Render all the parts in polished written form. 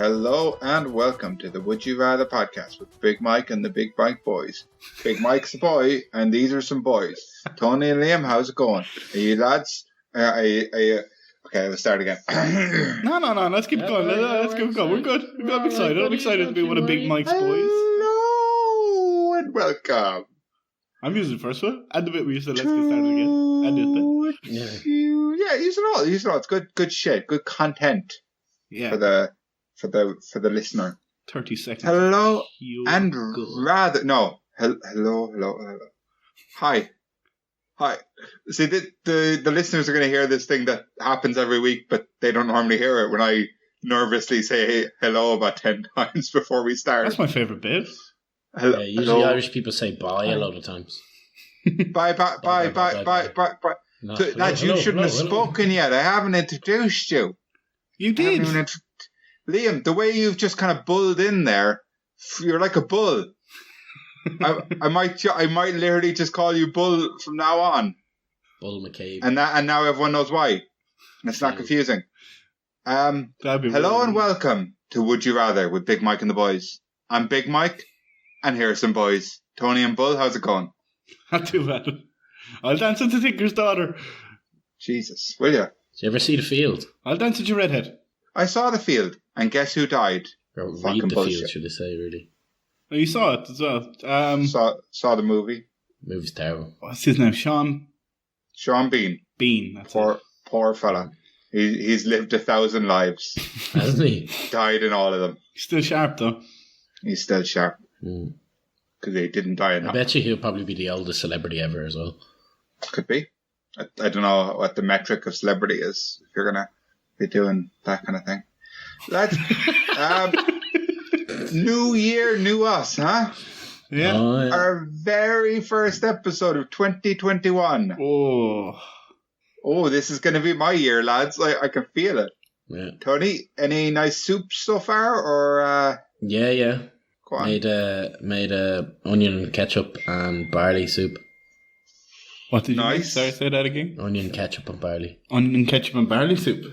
Hello and welcome to the Would You Rather podcast with Big Mike and the Big Mike boys. Big Mike's a boy and these are some boys. Tony and Liam, how's it going? Are you lads? Okay, let's start again. No. Let's keep going. Let's keep going. We're good. I'm excited. I'm excited to be one of Big Mike's boys. Hello and welcome. I'm using the first one. Add the bit where you said let's get started again. Add it. Yeah, use it all. It's good shit. Good content. Yeah. For the listener. 30 seconds. Hello and good. Hello. Hi. See, the listeners are going to hear this thing that happens every week, but they don't normally hear it when I nervously say hello about 10 times before we start. That's my favourite bit. Usually Irish people say bye a lot of times. Bye. Lads, you shouldn't have spoken yet. I haven't introduced you. You did. Liam, the way you've just kind of bulled in there, you're like a bull. I might literally just call you Bull from now on. Bull McCabe. And now everyone knows why. And it's not confusing. Hello and welcome to Would You Rather with Big Mike and the boys. I'm Big Mike, and here are some boys. Tony and Bull, how's it going? Not too bad. I'll dance with the Tinker's daughter. Jesus, will you? Did you ever see The Field? I'll dance with your redhead. I saw The Field, and guess who died? Or Fucking read The bullshit. Field, should I say, really? Oh, you saw it as well. Saw the movie. The movie's terrible. What's his name? Sean Bean. That's Poor fella. He's lived 1,000 lives. Hasn't he? Died in all of them. He's still sharp, though. He's still sharp. Because he didn't die enough. I bet you he'll probably be the oldest celebrity ever as well. Could be. I don't know what the metric of celebrity is if you're going to be doing that kind of thing. Lads, new year, new us, huh? Yeah. Our very first episode of 2021. Oh, this is going to be my year, lads. I can feel it. Yeah. Tony, any nice soups so far? Or Yeah. Go on. Made a onion and ketchup and barley soup. What did you make? Nice. Sorry, say that again. Onion, ketchup and barley. Onion, ketchup and barley soup.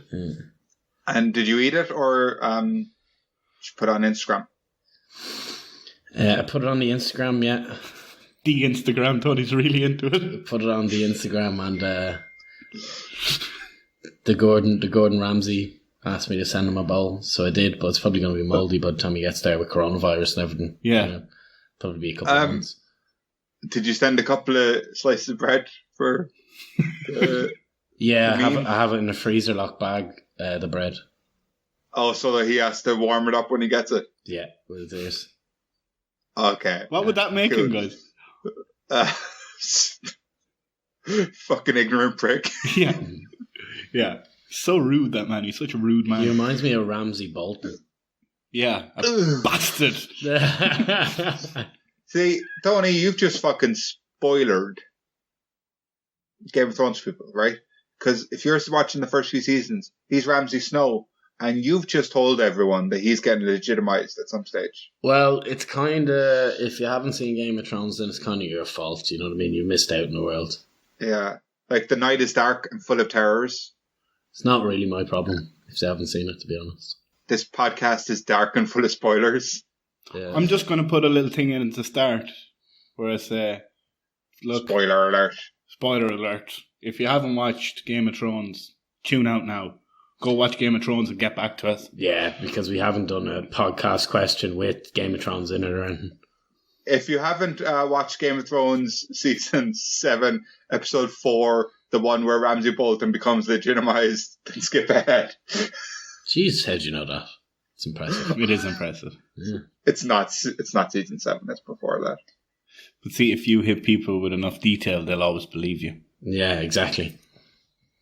And did you eat it or did you put it on Instagram? I put it on the Instagram, yeah. The Instagram, Tony's really into it. Put it on the Instagram and the Gordon Ramsay asked me to send him a bowl, so I did, but it's probably going to be mouldy by the time he gets there with coronavirus and everything. Yeah. You know, probably be a couple of months. Did you send a couple of slices of bread for... Yeah, I have it in a freezer lock bag, the bread. Oh, so that he has to warm it up when he gets it? Yeah, well, it is. Okay. What would that make him, guys? Fucking ignorant prick. Yeah. So rude, that man. He's such a rude man. He reminds me of Ramsay Bolton. Yeah, a bastard. See, Tony, you've just fucking spoilered Game of Thrones people, right? Because if you're watching the first few seasons, he's Ramsay Snow, and you've just told everyone that he's getting legitimized at some stage. Well, it's kind of, if you haven't seen Game of Thrones, then it's kind of your fault, you know what I mean? You missed out in the world. Yeah. Like, the night is dark and full of terrors. It's not really my problem, if you haven't seen it, to be honest. This podcast is dark and full of spoilers. Yeah. I'm just going to put a little thing in to start where I say, look, Spoiler alert. Spoiler alert. If you haven't watched Game of Thrones, tune out now. Go watch Game of Thrones and get back to us. Yeah, because we haven't done a podcast question with Game of Thrones in it or anything. If you haven't watched Game of Thrones Season 7, Episode 4, the one where Ramsay Bolton becomes legitimized, then skip ahead. Jeez, how'd you know that? It's impressive. It is impressive. Yeah. It's not Season 7, it's before that. But see, if you hit people with enough detail, they'll always believe you. Yeah, exactly.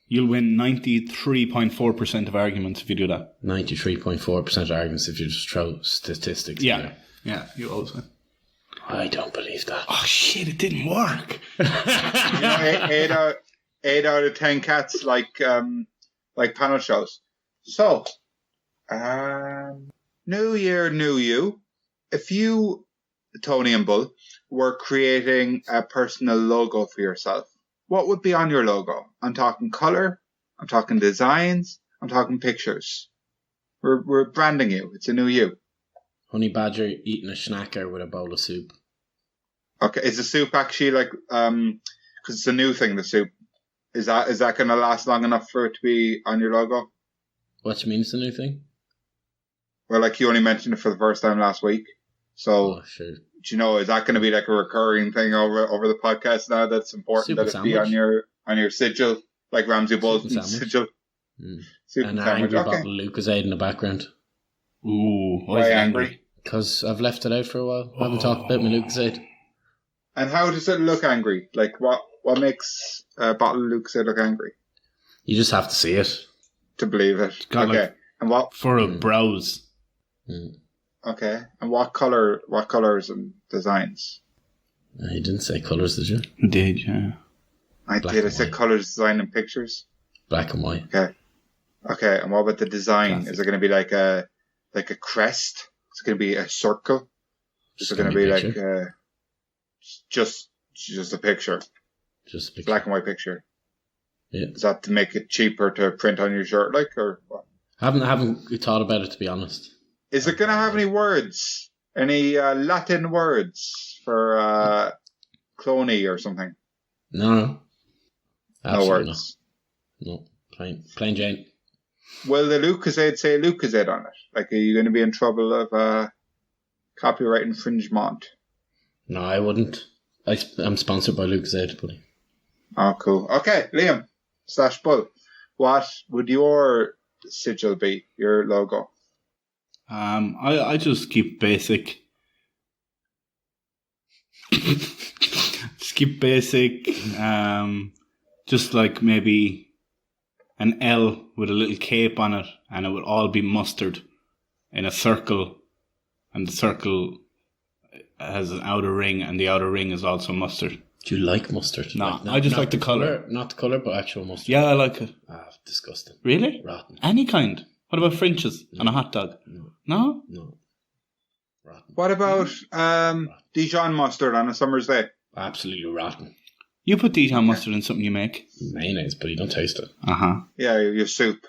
You'll win 93.4% of arguments if you do that. 93.4% of arguments if you just throw statistics. Yeah, you always win. I don't believe that. Oh shit, it didn't work. You know, 8 out of 10 cats like panel shows. So, new year, new you. If you, Tony and Bull, were creating a personal logo for yourself, what would be on your logo? I'm talking color, I'm talking designs, I'm talking pictures. We're branding you. It's a new you. Honey Badger eating a schnacker with a bowl of soup. Okay, is the soup actually like because it's a new thing? The soup is that going to last long enough for it to be on your logo? What do you mean it's a new thing? Well, like you only mentioned it for the first time last week, so Sure. do you know, is that going to be like a recurring thing over the podcast now? That's important Soup that it be on your sigil, like Ramsey Bolton's sigil. Soup and and an sandwich. angry Okay. bottle of Lucozade in the background. Ooh, Why angry? Because I've left it out for a while. I haven't talked about my Lucozade. And how does it look angry? Like what makes a bottle of Lucozade look angry? You just have to see it. To believe it. got, Okay. like, And what? furrowed brows. Okay. And what colors and designs? You didn't say colours, did you? You did, yeah. I Black did. I and said white. colors, design, and pictures. Black and white. Okay. And what about the design? Classic. Is it going to be like a crest? Is it going to be a circle? Is it going to be picture. like just a picture, Just a picture. black and white picture? Yeah. Is that to make it cheaper to print on your shirt, like, or what? I haven't thought about it, to be honest. Is it going to have any words? Any Latin words for cloney or something? No. No Absolutely words. not. No. Plain Jane. Will the Lucozade say Lucozade on it? Like, are you going to be in trouble of copyright infringement? No, I wouldn't. I'm sponsored by Lucozade, buddy. Oh, cool. Okay, Liam / Bull. What would your sigil be? Your logo? I just keep basic. Just keep basic. Just like maybe an L with a little cape on it, and it would all be mustard in a circle, and the circle has an outer ring, and the outer ring is also mustard. Do you like mustard? No, I just like the colour. Not the colour, but actual mustard. Yeah, I like it. Disgusting. Really? Rotten. Any kind. What about French's on a hot dog? No? No. Rotten. What about Dijon mustard on a summer's day? Absolutely rotten. You put Dijon mustard in something you make. Mayonnaise, but you don't taste it. Uh-huh. Yeah, your soup.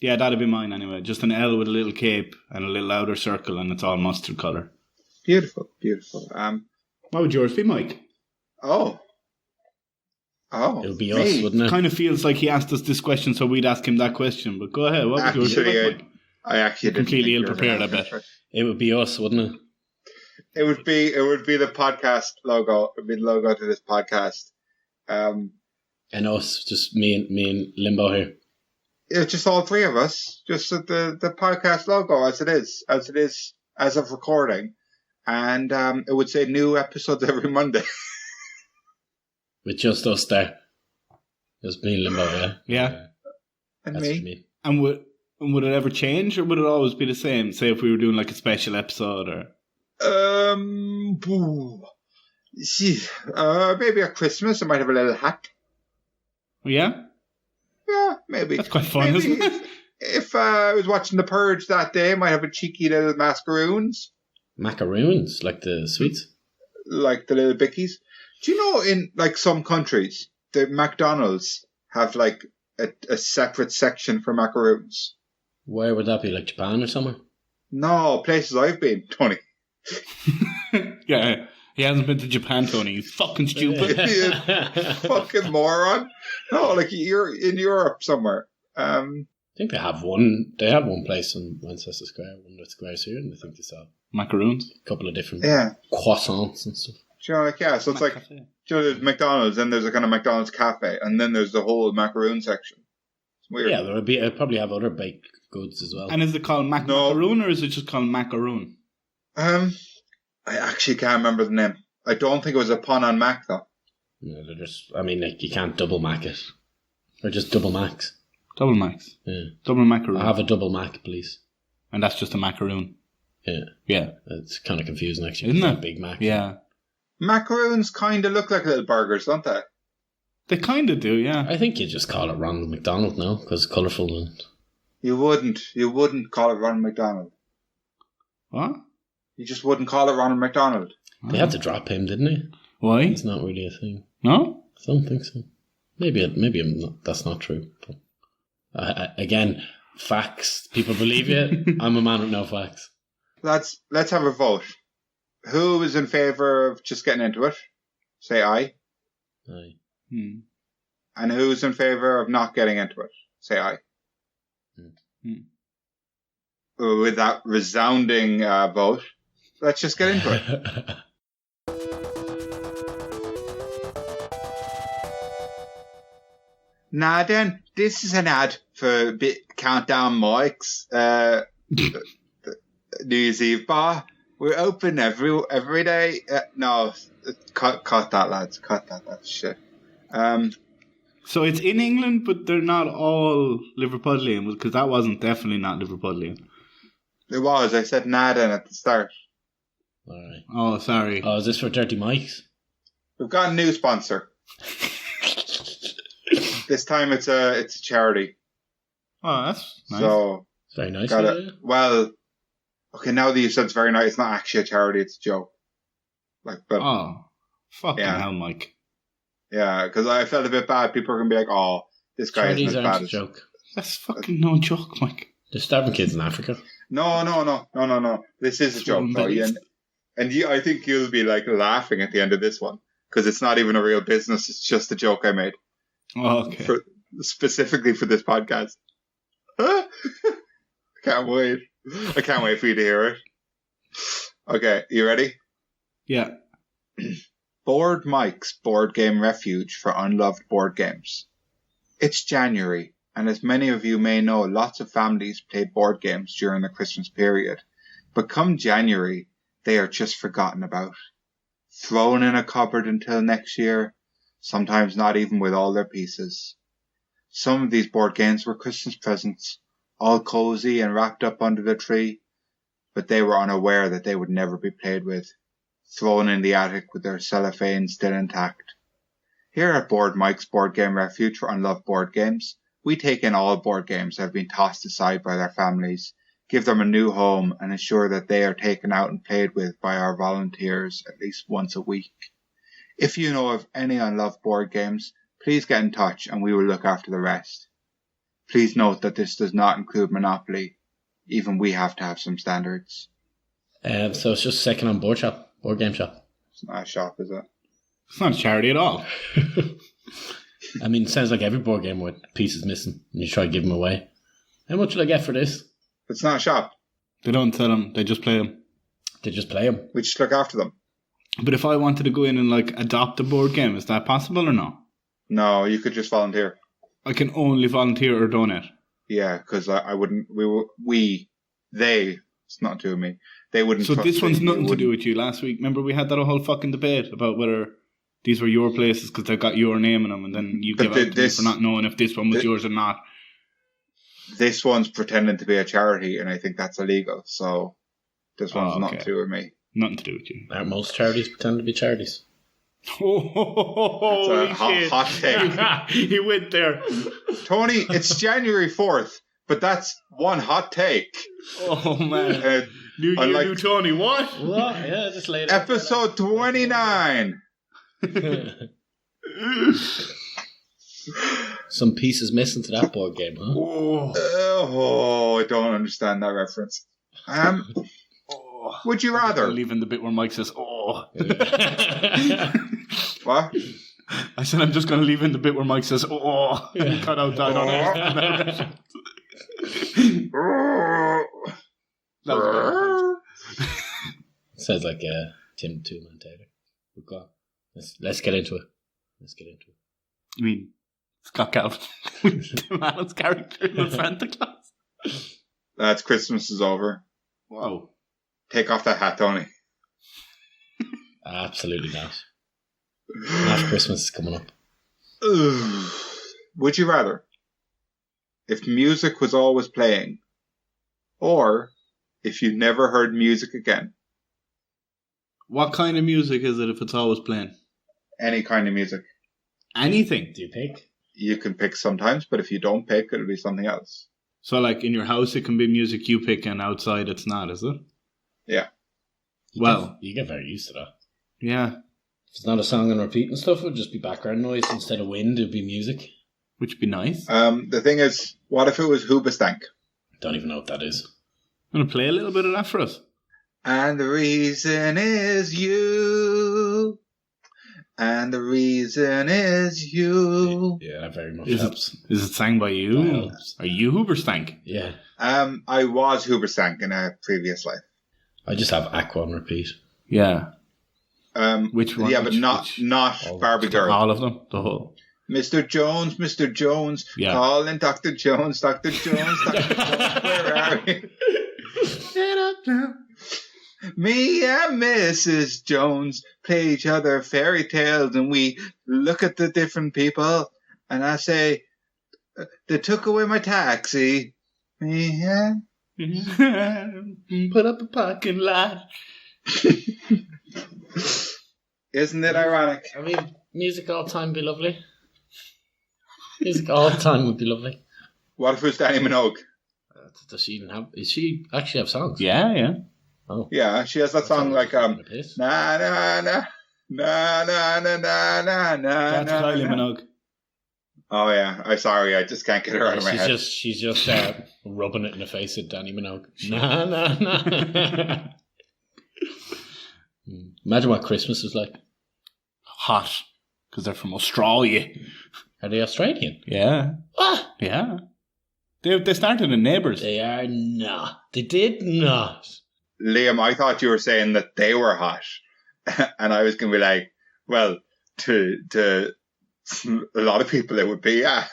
Yeah, that'd be mine anyway. Just an L with a little cape and a little outer circle, and it's all mustard colour. Beautiful, beautiful. What would yours be, Mike? Oh, It would be me. us, wouldn't it? Kind of feels like he asked us this question, so we'd ask him that question. But go ahead. What would yours be, Actually, like, Mike? I actually didn't Completely think you were ill-prepared, gonna I answer bet. it. It would be us, wouldn't it? It would be the podcast logo. It would be the logo to this podcast. And us, just me and Limbo here. It's just all three of us. Just the podcast logo as it is as of recording, and it would say new episodes every Monday. With just us there. Just me and Limbo, yeah. Yeah. And That's what I me. mean. And would it ever change, or would it always be the same? Say if we were doing like a special episode, or See, maybe at Christmas I might have a little hat. yeah, Yeah, maybe. that's quite fun, Maybe isn't it? If I was watching The Purge that day, I might have a cheeky little macaroons, Macaroons, like the sweets. like the little bickies. Do you know in like some countries, the McDonald's have like a separate section for macaroons? Where would that be? Like Japan or somewhere? No, places I've been, Tony. Yeah, he hasn't been to Japan, Tony. You fucking stupid. Fucking moron. No, like you're in Europe somewhere. I think they have one. They have one place in Manchester Square, one of the squares here, and I think they sell Macaroons. a couple of different Yeah. croissants and stuff. Do you know, like, yeah, so it's like, do you know, there's McDonald's, and there's a kind of McDonald's cafe, and then there's the whole macaroon section. It's weird. Yeah, there would be. I'd probably have other baked goods as well. And is it called No. macaroon, or is it just called macaroon? I actually can't remember the name. I don't think it was a pun on Mac, though. No, they're just. I mean, like you can't double mac it, or just double macs. Double macs. Yeah, Double macaroon. I'll have a double mac, please. And that's just a macaroon. Yeah, Yeah. it's kind of confusing actually. Isn't It's it? not Big Mac. Yeah. Macaroons kind of look like little burgers, don't they? They kind of do, yeah. I think you just call it Ronald McDonald now because it's colourful and You wouldn't call it Ronald McDonald. What? You just wouldn't call it Ronald McDonald. they had to drop him, didn't they? Why? It's not really a thing. No? I don't think so. Maybe I'm not, that's not true. But again, Facts. People believe you. I'm a man with no facts. Let's have a vote. Who is in favour of just getting into it? Say aye. Aye. And who's in favour of not getting into it? Say aye. With that resounding vote, let's just get into it. Now then, this is an ad for Countdown Mike's New Year's Eve bar. We're open every day. No, cut that, lads. Cut that. That's shit. So it's in England, but they're not all Liverpudlian, because that wasn't definitely not Liverpudlian. It was. I said Naden at the start. All right. Oh, sorry. Oh, is this for Dirty Mike's? We've got a new sponsor. This time it's a charity. Oh, that's nice. So It's very nice. well, okay. Now that you said it's very nice, it's not actually a charity; it's a joke. But oh, fucking hell, Mike. Yeah, because I felt a bit bad. People are gonna be like, "Oh, this guy Charities isn't as aren't bad a as." joke. That's fucking no joke, Mike. They're starving kids in Africa. No. This is a joke, though. And I think you'll be like laughing at the end of this one because it's not even a real business. It's just a joke I made. Oh, okay. Specifically for this podcast. Can't wait. I can't wait for you to hear it. Okay, you ready? Yeah. Board Mike's Board Game Refuge for Unloved Board Games. It's January, and as many of you may know, lots of families play board games during the Christmas period. But come January, they are just forgotten about. Thrown in a cupboard until next year, sometimes not even with all their pieces. Some of these board games were Christmas presents, all cozy and wrapped up under the tree, but they were unaware that they would never be played with, thrown in the attic with their cellophane still intact. Here at Board Mike's Board Game Refuge for Unloved Board Games, we take in all board games that have been tossed aside by their families, give them a new home, and ensure that they are taken out and played with by our volunteers at least once a week. If you know of any unloved board games, please get in touch and we will look after the rest. Please note that this does not include Monopoly. Even we have to have some standards. So it's just second-hand board game shop. It's not a shop, is it? It's not a charity at all. I mean, it sounds like every board game with pieces missing, and you try to give them away. How much will I get for this? It's not a shop. They don't sell them, they just play them. They just play them. We just look after them. But if I wanted to go in and adopt a board game, is that possible or no? No, you could just volunteer. I can only volunteer or donate. Yeah, because I wouldn't. It's not to me. They wouldn't. So trust this one's me. nothing to do with you. Last week, remember we had that whole fucking debate about whether these were your places because they've got your name in them, and then you give out to me for not knowing if this one was yours or not. This one's pretending to be a charity, and I think that's illegal. So this one's nothing to do with me. Nothing to do with you. Aren't most charities pretend to be charities? Oh, it's a hot take. He went there. Tony, it's January 4th, but that's one hot take. Oh, man. New Year, new Tony, what? What? Yeah, just later. Episode 29. Some pieces missing to that board game, huh? Oh, I don't understand that reference. Would you rather? Leaving the bit where Mike says, oh. What? I said I'm just going to leave in the bit where Mike says, oh. And cut out that on it. Sounds like Tim Two-Man Taylor. We've got. Let's get into it. I mean, Scott Calvin, Tim Allen's character in the Santa Claus. That's Christmas is over. Wow. Take off that hat, Tony. Absolutely not. Last Christmas is coming up. Would you rather? If music was always playing, or if you never heard music again? What kind of music is it if it's always playing? Any kind of music. Anything? Do you pick? You can pick sometimes, but if you don't pick, it'll be something else. So like in your house it can be music you pick and outside it's not, is it? Yeah. You get very used to that. Yeah. If it's not a song on repeat and stuff, it would just be background noise. Instead of wind, it would be music. Which would be nice. The thing is, what if it was Hoobastank? Don't even know what that is. I'm going to play a little bit of that for us. And the reason is you. And the reason is you. Yeah, that very much Is helps. it sang by you? That helps. Are you Hooberstank? Yeah. I was Hooberstank in a previous life. I just have Aqua on repeat. Yeah. Which one? Yeah, but not Barbie Girl. All of them? The whole... Mr. Jones, Yeah. calling Dr. Jones, Dr. Jones, Dr. Jones, where are you? Get up now. Me and Mrs. Jones play each other fairy tales, and we look at the different people, and I say, they took away my taxi. Yeah. Put up a parking lot. Isn't it ironic? I mean, music all the time would be lovely. Music all the time would be lovely. What if it was Danny Minogue? Does she even have... Is she actually have songs? Yeah. Oh. Yeah, she has that song like na na na na na na na na na. That's Kylie Minogue. Oh yeah, I'm sorry, I just can't get her out of my head. She's just rubbing it in the face of Danny Minogue. Nah, nah, nah. Imagine what Christmas is like. Hot. Because they're from Australia. Are they Australian? Yeah. Ah! Yeah. They started in Neighbours. They are not. They did not. Liam, I thought you were saying that they were hot. And I was going to be like, well, to a lot of people it would be, yeah.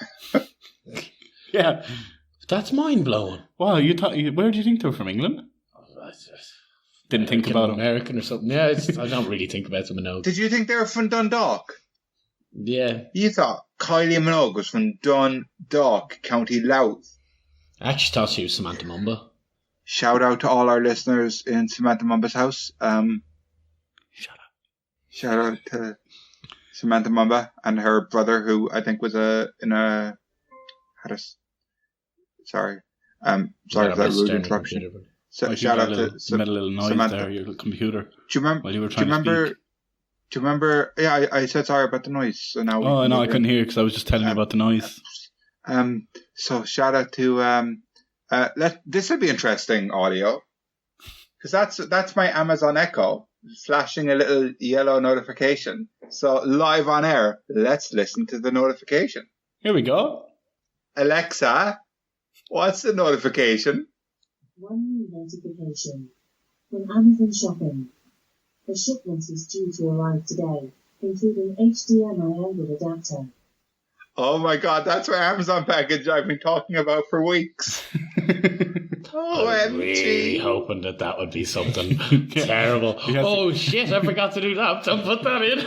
Yeah. That's mind-blowing. Wow, where do you think they were from? England? Didn't think about them. American or something. Yeah, I don't really think about them enough. Did you think they were from Dundalk? Yeah. You thought Kylie Minogue was from Dundalk, County Louth? I actually thought she was Samantha Mumba. Shout out to all our listeners in Samantha Mumba's house. Shout out to Samantha Mumba and her brother, who I think was sorry for that rude interruption. So, shout out to made a little noise Samantha. there, your computer. Do you remember? While you were trying to speak. Do you remember? Yeah, I said sorry about the noise. So now. Oh no, I couldn't hear because I was just telling you about the noise. So shout out to this will be interesting audio, because that's my Amazon Echo flashing a little yellow notification. So live on air, let's listen to the notification. Here we go. Alexa, what's the notification? One new notification from Amazon Shopping. The shipment is due to arrive today, including HDMI angle adapter. Oh my god, that's my Amazon package I've been talking about for weeks. I was really hoping that would be something terrible. Oh shit, I forgot to do that. Don't put that in.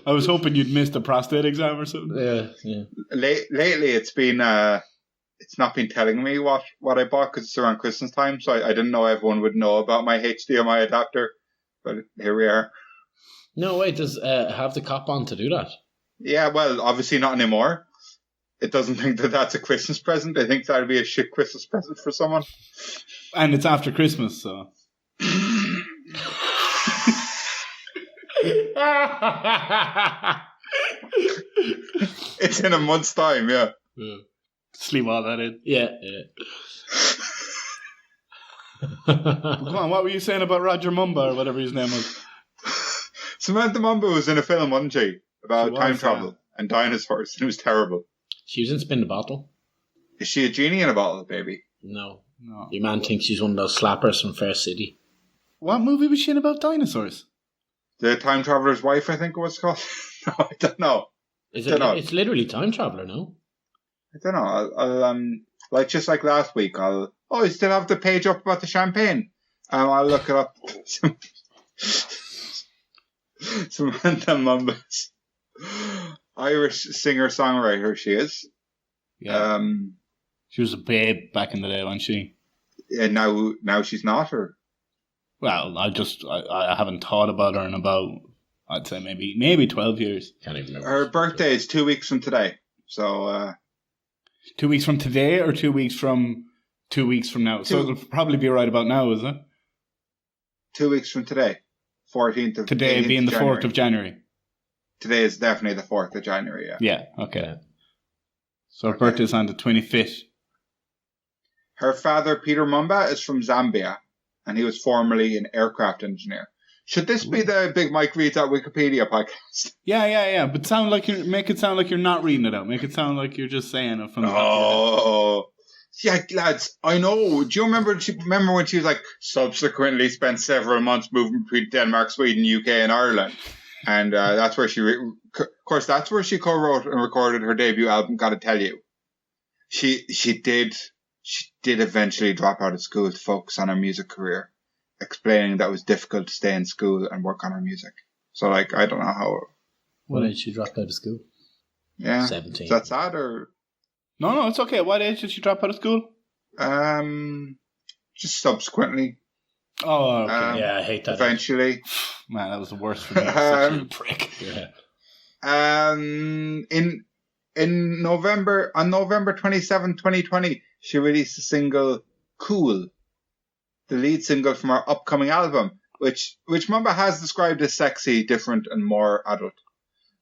I was hoping you'd missed a prostate exam or something. Yeah. Lately it's been it's not been telling me what I bought because it's around Christmas time, so I didn't know everyone would know about my HDMI adapter, but here we are. No, wait, does have the cop on to do that? Yeah, well, obviously not anymore. It doesn't think that that's a Christmas present. I think that would be a shit Christmas present for someone. And it's after Christmas, so. It's in a month's time, yeah. Sleep all that in. Yeah. Come on, what were you saying about Roger Mumba or whatever his name was? Samantha Mumba was in a film, wasn't she? About time travel. Yeah. And dinosaurs. It was terrible. She was in Spin the Bottle. Is she a genie in a bottle, baby? No. Your man thinks she's one of those slappers from Fair City. What movie was she in about dinosaurs? The Time Traveler's Wife, I think it was called. No, I don't know. It's literally Time Traveler, no? I don't know. I'll just like last week, I still have the page up about the champagne. I'll look it up. Samantha Mumba's Irish singer-songwriter, she is. Yeah. She was a babe back in the day, wasn't she? Yeah, now she's not, or? Well, I haven't thought about her in about, I'd say maybe 12 years. Can't even know. Her birthday is 2 weeks from today, so... 2 weeks from today or 2 weeks from now? So it'll probably be right about now, is it? 2 weeks from today. 14th of Today being the 4th of January. Today is definitely the 4th of January, yeah. Yeah, okay. So her birthday's on the 25th. Her father, Peter Mumba, is from Zambia, and he was formerly an aircraft engineer. Should this be the Big Mike Reads Out Wikipedia podcast? Yeah. But make it sound like you're not reading it out. Make it sound like you're just saying it from the top of your head. Oh, yeah, lads, I know. Do you remember when she was like, subsequently spent several months moving between Denmark, Sweden, UK, and Ireland? And that's where that's where she co-wrote and recorded her debut album, Gotta Tell You. She did eventually drop out of school to focus on her music career, explaining that it was difficult to stay in school and work on her music. So, like, I don't know how. What age she dropped out of school? Yeah. 17. Is that sad or? No, it's okay. What age did she drop out of school? Just subsequently. Oh, okay. Yeah, I hate that. Eventually. Man, that was the worst for me. Such a prick. Yeah. On November 27, 2020, she released the single "Cool," the lead single from her upcoming album, which Mumba has described as sexy, different, and more adult.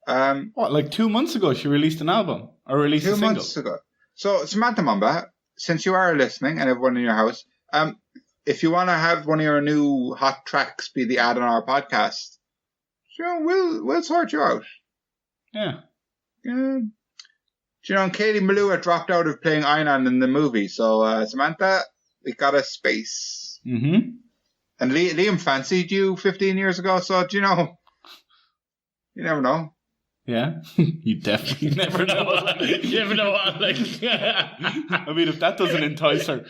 Like 2 months ago she released an album? Or released a single? 2 months ago. So, Samantha Mumba, since you are listening and everyone in your house, if you want to have one of your new hot tracks be the ad on our podcast, sure, we'll sort you out. Yeah. Katie Malua dropped out of playing Einan in the movie, so Samantha, we got a space. Mm-hmm. And Liam fancied you 15 years ago, so you never know. Yeah, you definitely never know. You never know what, like. I mean, if that doesn't entice her.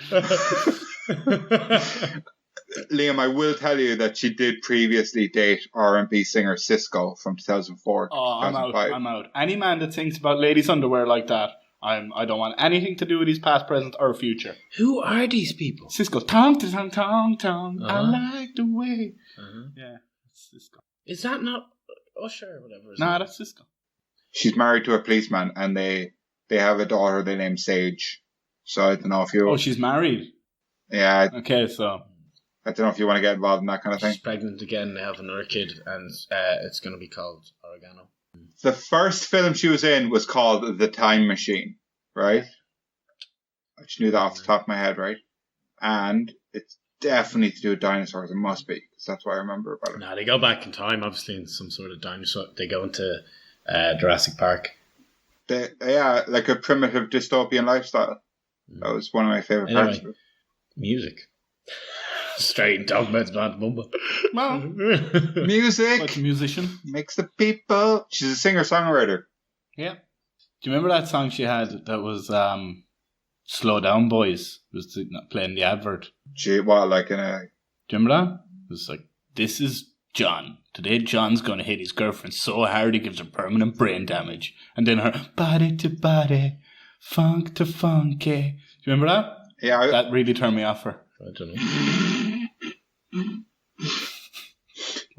Liam, I will tell you that she did previously date R&B singer Cisco from 2004 to 2005. I'm out. Any man that thinks about ladies' underwear like that, I don't want anything to do with his past, present, or future. Who are these people? Cisco. Tong, tong, tong, tong. I like the way. Yeah, it's Cisco. Is that not Usher or whatever? Nah, that's Cisco. She's married to a policeman, and they have a daughter they named Sage. So I don't know if you... Oh, she's married? Yeah. Okay, so... I don't know if you want to get involved in that kind of thing. She's pregnant again, they have another kid, and it's going to be called Oregano. The first film she was in was called The Time Machine, right? I just knew that off the top of my head, right? And it's definitely to do with dinosaurs. It must be, because that's what I remember about it. Nah, they go back in time, obviously, in some sort of dinosaur. They go into Jurassic Park. Yeah, like a primitive dystopian lifestyle. That was one of my favourite parts of it. Music. Straight Dogman's Band Mumba. Well, music. like a musician. Makes the people... She's a singer-songwriter. Yeah. Do you remember that song she had that was Slow Down Boys? It was playing the advert. Gee, what, like in a... Do you remember that? It was like, this is John. Today John's going to hit his girlfriend so hard he gives her permanent brain damage. And then her body to body, funk to funky. Do you remember that? Yeah. That really turned me off her. I don't know.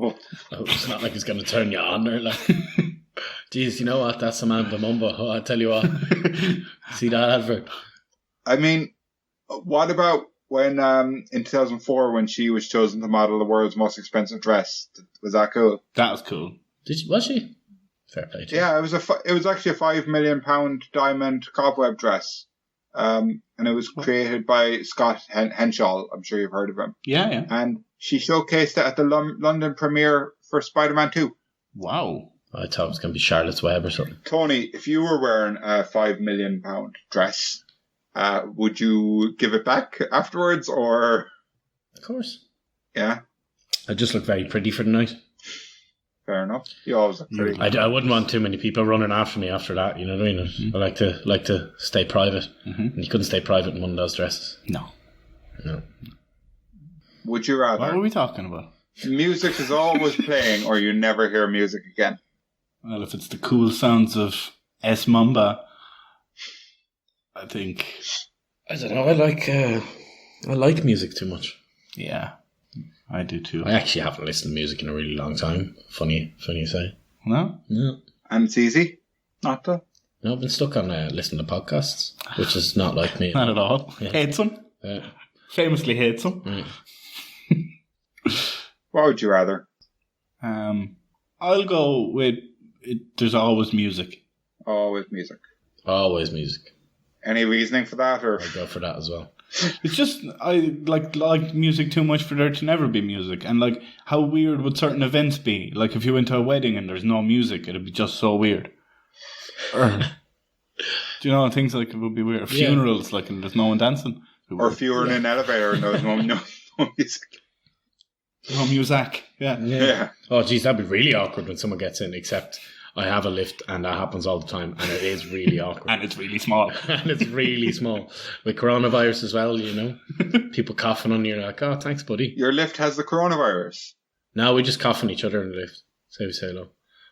Oh, it's not like it's going to turn you on or like. Jeez, you know what? That's Samantha Mumba. Oh, I tell you what. See that advert? I mean, what about when in 2004 when she was chosen to model the world's most expensive dress? Was that cool? That was cool. Was she? Fair play to you. Yeah, it was actually a £5 million diamond cobweb dress. And it was created by Scott Henshaw. I'm sure you've heard of him. Yeah. And she showcased it at the London premiere for Spider-Man 2. Wow. I thought it was going to be Charlotte's Web or something. Tony, if you were wearing a £5 million dress, would you give it back afterwards or? Of course. Yeah. I just look very pretty for the night. Fair enough. You always look pretty. I wouldn't want too many people running after me after that. You know what I mean? Mm-hmm. I like to stay private, and you couldn't stay private in one of those dresses. No. Would you rather? What were we talking about? Music is always playing, or you never hear music again. Well, if it's the cool sounds of S. Mumba, I think. I don't know. I like music too much. Yeah, I do too. I actually haven't listened to music in a really long time. Funny you say. No? No. And it's easy not to. No, I've been stuck on listening to podcasts, which is not like me. Not at all. Yeah. Hates them. Famously hates them. Right. What would you rather? I'll go with there's always music. Always music. Always music. Any reasoning for that, or? I'll go for that as well. It's just I like music too much for there to never be music. And like, how weird would certain events be? Like if you went to a wedding and there's no music, it'd be just so weird. Do you know, things like it would be weird. Yeah. Funerals, like, and there's no one dancing. Or if you were in an elevator and there was no music. No music. Yeah. Yeah. Oh, geez, that'd be really awkward when someone gets in, except I have a lift and that happens all the time and it is really awkward. And it's really small. And it's really small. With coronavirus as well, you know. People coughing on you, you're like, oh, thanks, buddy. Your lift has the coronavirus. No, we just cough on each other in the lift. So we say hello.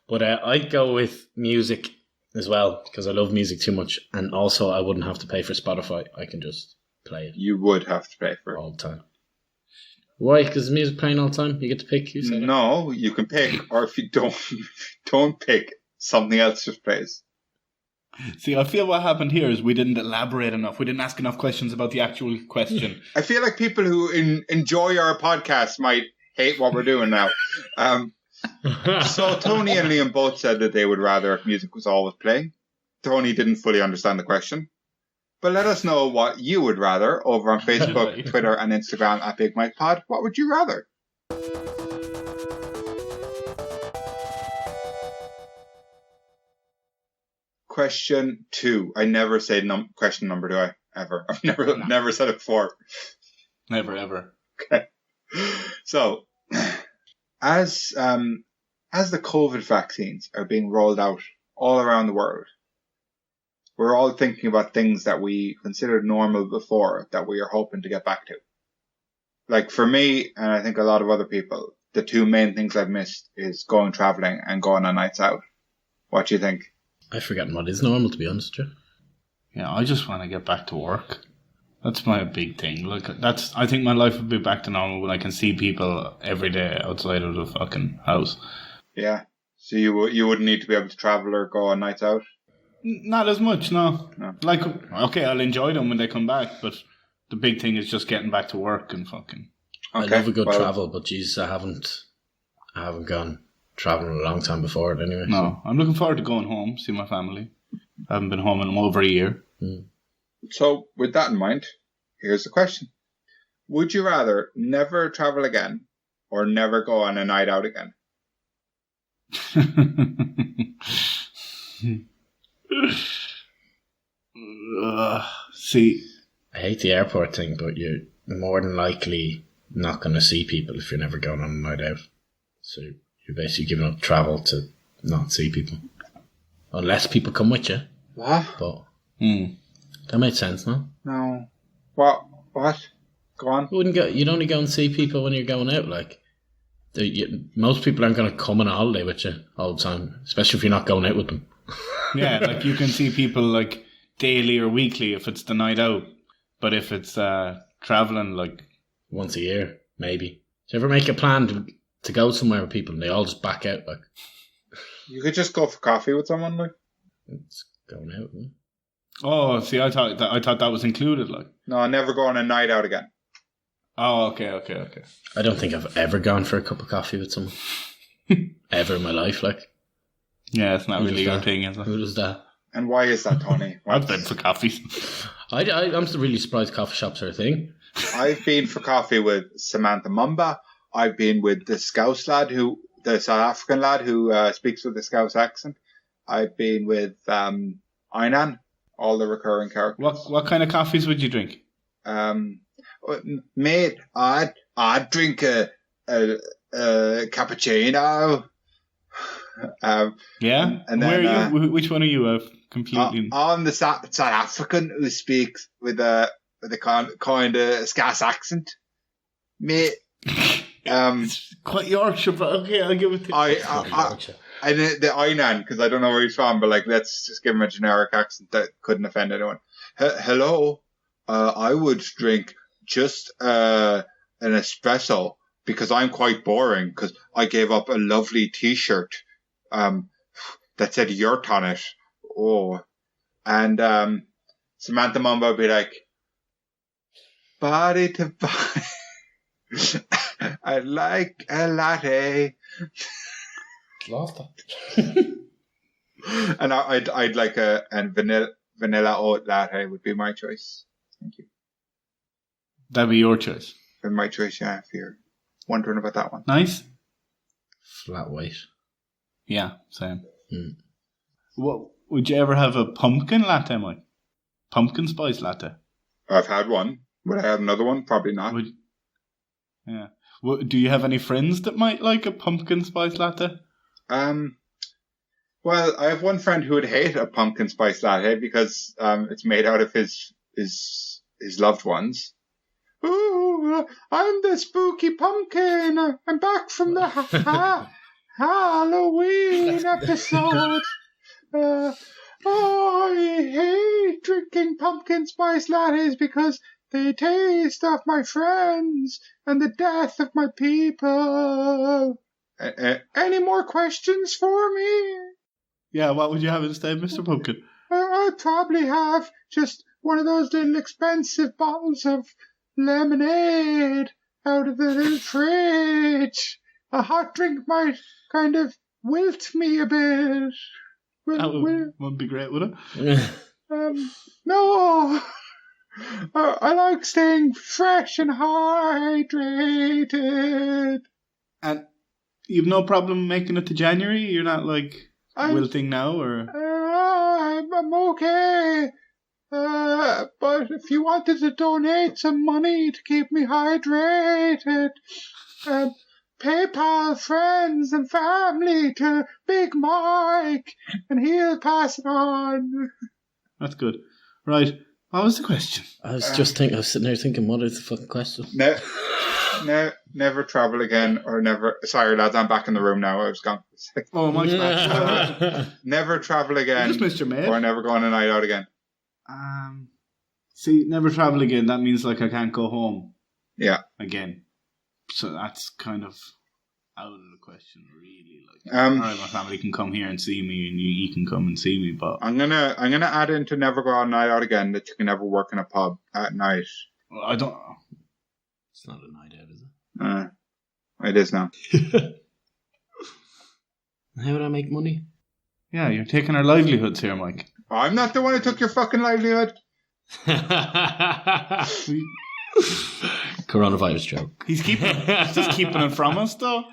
But I'd go with music as well because I love music too much. And also I wouldn't have to pay for Spotify. I can just play it You would have to pay for it. all the time. Why? Because the music playing all the time? You get to pick? You said it. No, you can pick, or if you don't pick, something else just plays. See, I feel what happened here is we didn't elaborate enough. We didn't ask enough questions about the actual question. I feel like people who enjoy our podcast might hate what we're doing now. So Tony and Liam both said that they would rather if music was always playing. Tony didn't fully understand the question. But let us know what you would rather over on Facebook, Twitter, and Instagram at Big Mike Pod. What would you rather? Question 2. I never say question number, do I? Ever. I've never said it before. Never, ever. Okay. So, as the COVID vaccines are being rolled out all around the world, we're all thinking about things that we considered normal before that we are hoping to get back to. Like for me, and I think a lot of other people, the two main things I've missed is going travelling and going on nights out. What do you think? I've forgotten what is normal, to be honest with you. Yeah, I just want to get back to work. That's my big thing. Like, I think my life would be back to normal when I can see people every day outside of the fucking house. Yeah. So you wouldn't need to be able to travel or go on nights out? Not as much, no. No. Like, okay, I'll enjoy them when they come back, but the big thing is just getting back to work and fucking... Okay, I love a good travel, but Jesus, I haven't gone travelling a long time before it anyway. No, I'm looking forward to going home, see my family. I haven't been home in over a year. So, with that in mind, here's the question. Would you rather never travel again or never go on a night out again? See, I hate the airport thing, but you're more than likely not going to see people if you're never going on a night out. So you're basically giving up travel to not see people. Unless people come with you. What? But that made sense, no? No. What? Go on. You'd only go and see people when you're going out, like. Most people aren't going to come on a holiday with you all the time, especially if you're not going out with them. yeah, like you can see people like daily or weekly if it's the night out. But if it's traveling, like... Once a year, maybe. Do you ever make a plan to go somewhere with people and they all just back out, like... You could just go for coffee with someone, like. It's going out, isn't it? Oh, see, I thought that was included, like. No, never go on a night out again. Oh, okay. I don't think I've ever gone for a cup of coffee with someone. Ever in my life, like. Yeah, it's not Who really does your that? thing, is it? Who does that? And why is that, Tony? I've been for coffees. I'm really surprised coffee shops are a thing. I've been for coffee with Samantha Mumba. I've been with the Scouse lad, the South African lad who speaks with the Scouse accent. I've been with Einan, all the recurring characters. What kind of coffees would you drink? Mate, I'd drink a cappuccino. Yeah? And Where then, are you? Which one are you? Completely. I'm the South African who speaks with a kind of Scouse accent. Mate, It's quite Yorkshire, but okay, I'll give it to you. I the Einan, because I don't know where he's from, but like, let's just give him a generic accent that couldn't offend anyone. Hello, I would drink just an espresso because I'm quite boring because I gave up a lovely T-shirt that said "Yurt" on it. Oh, and Samantha Mumba would be like, body to body. I'd like a latte. Lost that. And I'd like a vanilla oat latte would be my choice. Thank you. That'd be your choice. And my choice, yeah, if you're wondering about that one. Nice. Flat white. Yeah, same. What would you ever have a pumpkin latte, Mike? Pumpkin spice latte. I've had one. Would I have another one? Probably not. Yeah. Do you have any friends that might like a pumpkin spice latte? Well, I have one friend who would hate a pumpkin spice latte because it's made out of his loved ones. Ooh, I'm the spooky pumpkin. I'm back from the Halloween episode. I hate drinking pumpkin spice lattes because they taste of my friends and the death of my people. Any more questions for me? Yeah, what would you have instead, Mr. Pumpkin? I'd probably have just one of those little expensive bottles of lemonade out of the little fridge. A hot drink might kind of wilt me a bit. Wouldn't be great, would it? No. I like staying fresh and hydrated. And you've no problem making it to January? You're not wilting now, or? I'm okay. But if you wanted to donate some money to keep me hydrated, PayPal friends and family to Big Mike, and he'll pass it on. That's good. Right. What was the question? I was sitting there thinking, what is the fucking question? Never travel again, or never. Sorry, lads, I'm back in the room now. I was gone. Oh, Mike's back. Never travel again, Just missed your mate. or never go on a night out again. See, never travel again. That means I can't go home. Yeah. Again. So that's kind of out of the question, really. All right, my family can come here and see me, and you can come and see me. But I'm gonna add in to never go on a night out again that you can never work in a pub at night. well, I don't. It's not a night out, is it? It is now. How would I make money? Yeah, you're taking our livelihoods here, Mike. I'm not the one who took your fucking livelihood. Coronavirus joke. He's just keeping it from us, though.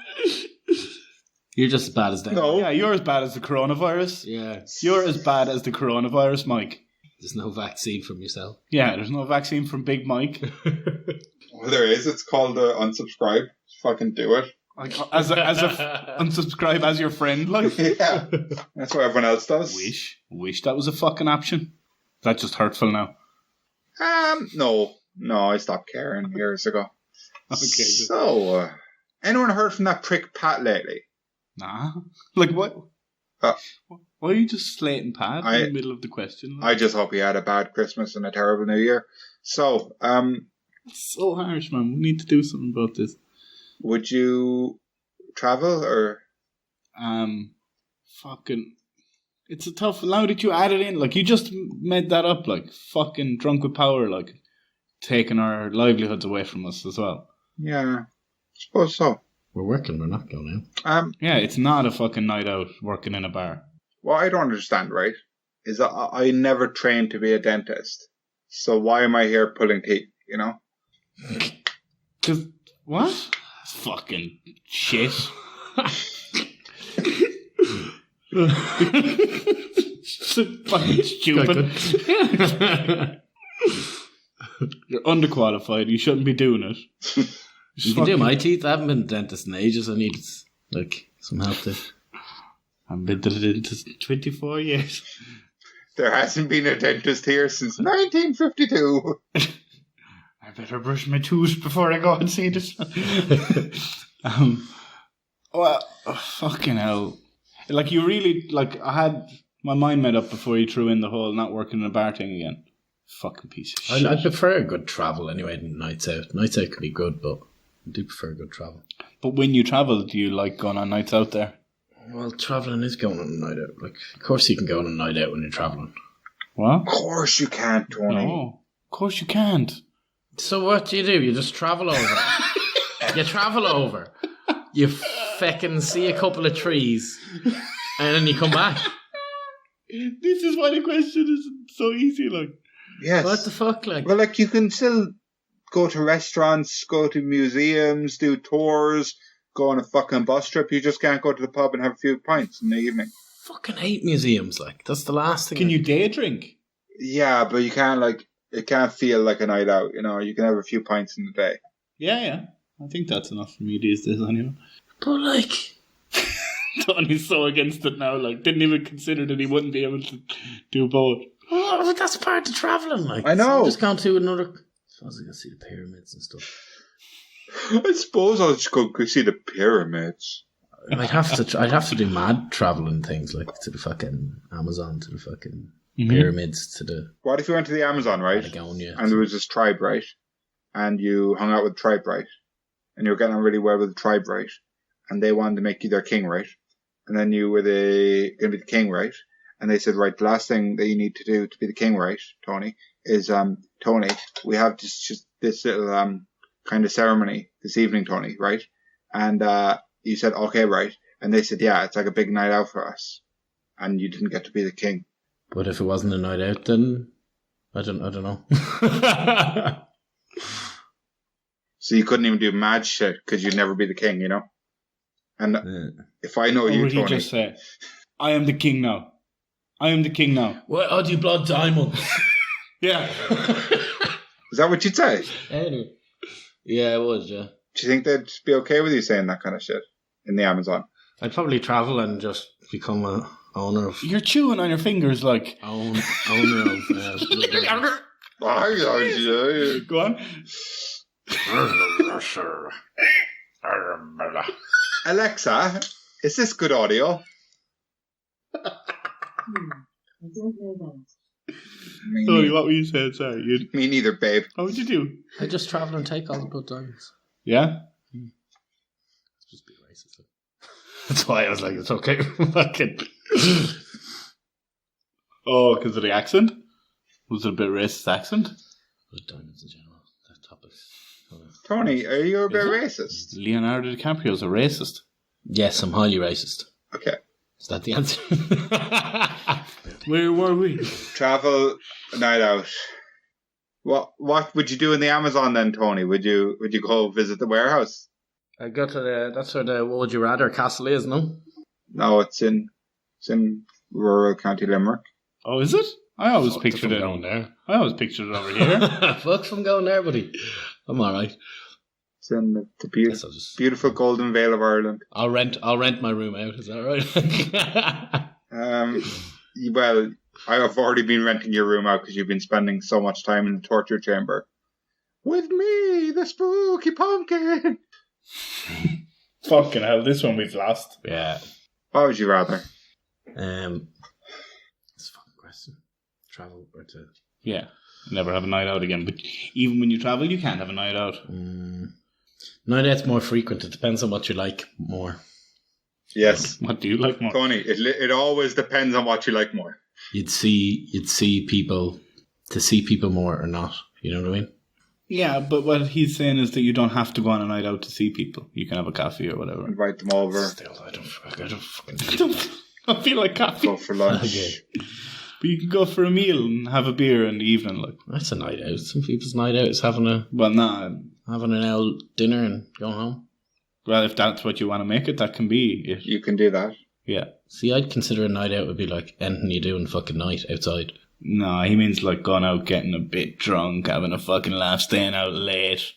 You're just as bad as them. No. Yeah, you're as bad as the coronavirus. Yeah. You're as bad as the coronavirus, Mike. There's no vaccine from yourself. Yeah, there's no vaccine from Big Mike. Well, there is. It's called unsubscribe. Fucking do it. As unsubscribe as your friend, Yeah. That's what everyone else does. Wish that was a fucking option. That's just hurtful now. No, I stopped caring years ago. Okay. So, anyone heard from that prick Pat lately? Nah. What? Why are you just slating Pat in the middle of the question? I just hope he had a bad Christmas and a terrible New Year. So, it's so harsh, man. We need to do something about this. Would you travel or? Fucking. It's a tough. Now that you add it in, you just made that up, fucking drunk with power, taking our livelihoods away from us as well. Yeah, I suppose so. We're working, we're not going out. Yeah, it's not a fucking night out working in a bar. What I don't understand, right, is that I never trained to be a dentist. So why am I here pulling teeth, you know? Cause, what? Fucking shit. So fucking stupid. You're underqualified. You shouldn't be doing it. You can do my teeth. I haven't been to the dentist in ages. I need some help there. I haven't been to the dentist in 24 years. There hasn't been a dentist here since 1952. I better brush my teeth before I go and see this. Well, fucking hell. You really, I had my mind made up before you threw in the whole not working in a bar thing again. Fucking piece of shit. I prefer a good travel anyway than nights out. Nights out can be good, but I do prefer good travel. But when you travel, do you like going on nights out there? Well, travelling is going on a night out. Of course you can go on a night out when you're travelling. What? Of course you can't, Tony. No, of course you can't. So what do? You just travel over. You travel over. You feckin' see a couple of trees, and then you come back. This is why the question is so easy, Yes. What the fuck, Well, you can still go to restaurants, go to museums, do tours, go on a fucking bus trip. You just can't go to the pub and have a few pints in the evening. Fucking hate museums. Like, that's the last thing. Can you day drink? Yeah, but you can't, like, it can't feel like a night out, you know. You can have a few pints in the day. Yeah. I think that's enough for me these days, anyway. But, like... Tony's so against it now, like, didn't even consider that he wouldn't be able to do both. Oh, but that's part of travelling, like. I know. So I'm just going to another... I suppose I can see the pyramids and stuff. I suppose I'll just go see the pyramids. I'd have to do mad travelling things, like to the fucking Amazon, to the fucking pyramids, to the What if you went to the Amazon, right? Patagonia. And there was this tribe, right? And you hung out with the tribe, right? And you were getting on really well with the tribe, right? And they wanted to make you their king, right? And then you were going to be the king, right? And they said, right, the last thing that you need to do to be the king, right, Tony, is, Tony, we have this little, kind of ceremony this evening, Tony, right? And, you said, okay, right. And they said, yeah, it's like a big night out for us. And you didn't get to be the king. But if it wasn't a night out, then I don't know. So you couldn't even do mad shit because you'd never be the king, you know? And if I know Or you, would he Tony... just say, I am the king now. I am the king now. Well, I do blood diamonds. Yeah. Is that what you'd say? Anyway. Yeah, it was, yeah. Do you think they'd be okay with you saying that kind of shit in the Amazon? I'd probably travel and just become a owner of... You're chewing on your fingers like... owner of... Go on. Alexa, is this good audio? I don't know that. Sorry, what were you saying? Sorry. Me neither, babe. What would you do? I just travel and take all the blood diamonds. Yeah? It's just be racist. That's why I was like, it's okay. Fucking... Oh, because of the accent? Was it a bit racist accent? Blood diamonds in general. That topic. Tony, are you a bit racist? Leonardo DiCaprio's a racist. Yes, I'm highly racist. Okay. Is that the answer? Where were we? Travel, night out. What would you do in the Amazon then, Tony? Would you go visit the warehouse? I go to that's where the What Would You Rather castle is, no? No, it's in rural County Limerick. Oh, is it? I always Fuck pictured if it. I'm going there. I always pictured it over here. Fuck if I'm going there, buddy. I'm alright. It's in the Guess I'll just- beautiful Golden Vale of Ireland. I'll rent my room out, is that right? Well, I have already been renting your room out because you've been spending so much time in the torture chamber. With me, the spooky pumpkin. Fucking hell, this one we've lost. Yeah. What would you rather? It's a fucking question. Travel or to... Yeah, never have a night out again. But even when you travel, you can't have a night out. Night out's more frequent. It depends on what you like more. Yes. What do you like more? Tony, it always depends on what you like more. You'd see people to see people more or not. You know what I mean? Yeah, but what he's saying is that you don't have to go on a night out to see people. You can have a coffee or whatever. Invite them over. Still, I feel like coffee. Go for lunch. Okay. But you can go for a meal and have a beer in the evening. Like, That's a night out. Some people's night out is having an old dinner and going home. Well, if that's what you want to make it, that can be it. You can do that. Yeah. See, I'd consider a night out would be like anything you do in fucking night outside. No, he means like going out, getting a bit drunk, having a fucking laugh, staying out late.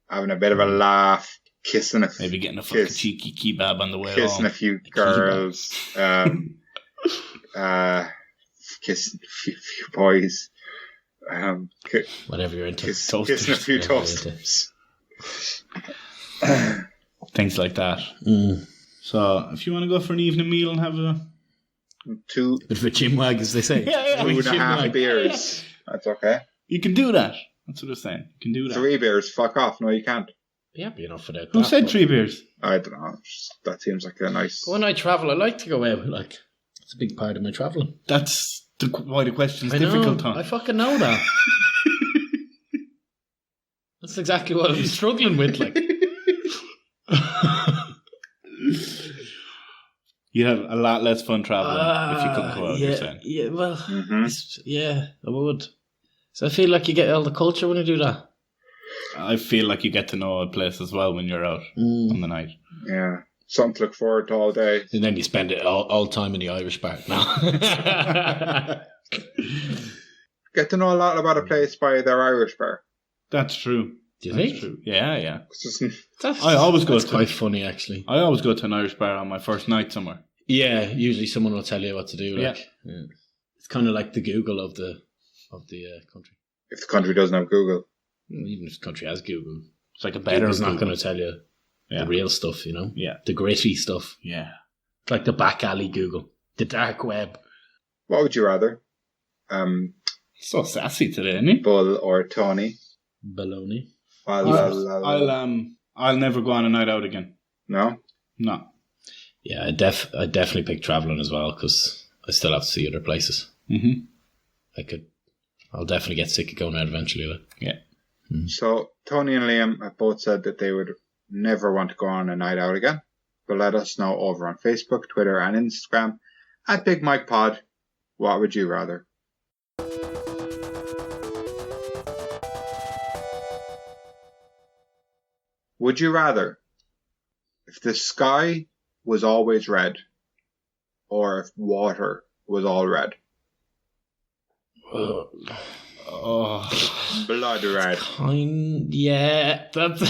Having a bit of a laugh, kissing Maybe getting a fucking cheeky kebab on the way kissing home. a few girls, kissing a few boys, Whatever you're into. kissing a few Whatever you're into. toasters. Things like that. So, if you want to go for an evening meal and have a... Two Bit of a chinwag, as they say. Yeah. and a half beers. That's okay. You can do that. That's what I'm saying. You can do that. 3 beers, fuck off. No, you can't. Yeah, be enough for that. Who said 3 beers? I don't know. That seems like a nice... When I travel, I like to go out. Like, it's a big part of my traveling. That's why the question's I know. difficult, Tom. I fucking know that. That's exactly what I'm struggling with. Like, You'd have a lot less fun traveling if you couldn't go out, you're saying. Yeah, well, Mhm. yeah, I would. So I feel like you get all the culture when you do that. I feel like you get to know a place as well when you're out on the night. Yeah. Something to look forward to all day. And then you spend it all time in the Irish bar. No. Get to know a lot about a place by their Irish bar. That's true. Do you That's think? true. Yeah. It's just- I always go That's to quite funny, actually. I always go to an Irish bar on my first night somewhere. Yeah, usually someone will tell you what to do. Like, yeah. It's kind of like the Google of the country. if the country doesn't have Google. Even if the country has Google, It's like a better Google's not Google. going to tell you the real stuff, you know? Yeah. The gritty stuff. Yeah. It's like the back alley Google. The dark web. What would you rather? So sassy today, isn't he? Bull or Tony? Baloney. I'll never go on a night out again. No? No. Yeah, I definitely pick travelling as well because I still have to see other places. Mm-hmm. I'll definitely get sick of going out eventually. Like. Yeah. So, Tony and Liam have both said that they would never want to go on a night out again. But let us know over on Facebook, Twitter, and Instagram at Big Mike Pod. What would you rather? Would you rather if the sky was always red or if water was all red? Oh. Blood red. Yeah, that's